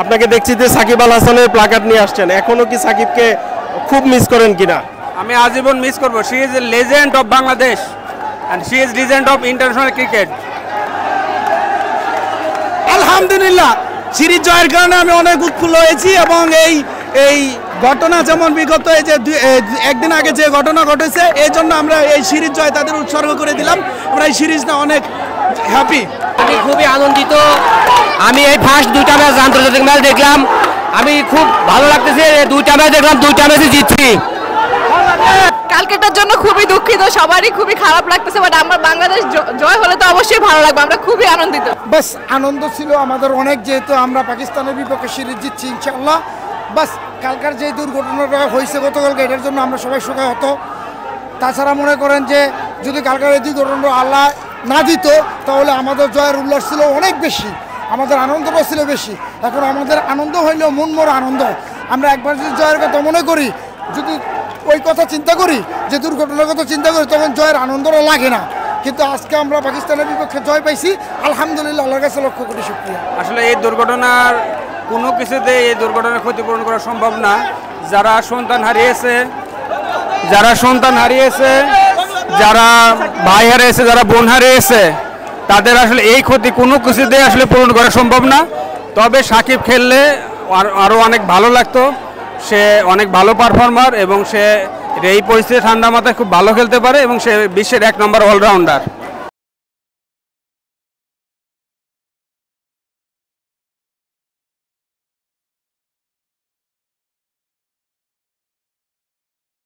আপনাকে দেখছি যে সাকিব আল হাসানের প্ল্যাকার্ড নিয়ে আসছেন, এখনো কি সাকিবকে খুব মিস করেন কিনা? আমি আজীবন মিস করব। She is a legend of Bangladesh and she is legend of international cricket. আলহামদুলিল্লাহ, সিরিজ জয়ের কারণে আমি অনেক উৎফুল্ল হয়েছি এবং এই ঘটনা যেমন বিগত এই যে একদিন আগে যে ঘটনা ঘটেছে এই জন্য আমরা এই সিরিজ জয় তাদের উৎসর্গ করে দিলাম। আমরা এই সিরিজটা অনেক হ্যাপি। আমি খুবই আনন্দিত। আমি এই ফার্স্ট দুইটা ম্যাচ আন্তর্জাতিক ম্যাচ দেখলাম, আমি খুব ভালো লাগতেছে। দুইটা ম্যাচ দেখলাম, দুইটা ম্যাচই জিতছি। কালকেটার জন্য খুবই দুঃখিত, সবারই খুবই খারাপ লাগতেছে, বাট আমার বাংলাদেশ জয় হলে তো অবশ্যই ভালো লাগবে। আমরা খুবই আনন্দিত। বাস আনন্দ ছিল আমাদের অনেক, যেহেতু আমরা পাকিস্তানের বিপক্ষে সিরিজ জিতছি ইনশাআল্লাহ। বাস কালকার যে দুর্ঘটনাটা হয়েছে গতকালকে, এটার জন্য আমরা সবাই শোকাহত। তাছাড়া মনে করেন যে যদি কালকার এই দুর্ঘটনা আল্লাহ না দিত তাহলে আমাদের জয়ের উল্লাস ছিল অনেক বেশি, আমাদের আনন্দটা ছিল বেশি। এখন আমাদের আনন্দ হইলেও মন মরা আনন্দ। আমরা একবার যদি জয়ের কথা মনে করি, যদি ওই কথা চিন্তা করি, যে দুর্ঘটনার কথা চিন্তা করি, তখন জয়ের আনন্দটা লাগে না। কিন্তু আজকে আমরা পাকিস্তানের বিপক্ষে জয় পাইছি, আলহামদুলিল্লাহ, আল্লাহর কাছে লক্ষ কোটি শুকরিয়া। আসলে এই দুর্ঘটনার কোনো কিছুতে এই দুর্ঘটনার ক্ষতিপূরণ করা সম্ভব না। যারা সন্তান হারিয়েছে, যারা ভাই হারিয়েছে, যারা বোন হারিয়েছে, তাদের আসলে এই ক্ষতি কোনো কিছুতে আসলে পূরণ করা সম্ভব না। তবে সাকিব খেললে আরও অনেক ভালো লাগতো। সে অনেক ভালো পারফর্মার এবং সে এই পরিস্থিতি ঠান্ডা মাথায় খুব ভালো খেলতে পারে এবং সে বিশ্বের 1 নম্বর অলরাউন্ডার।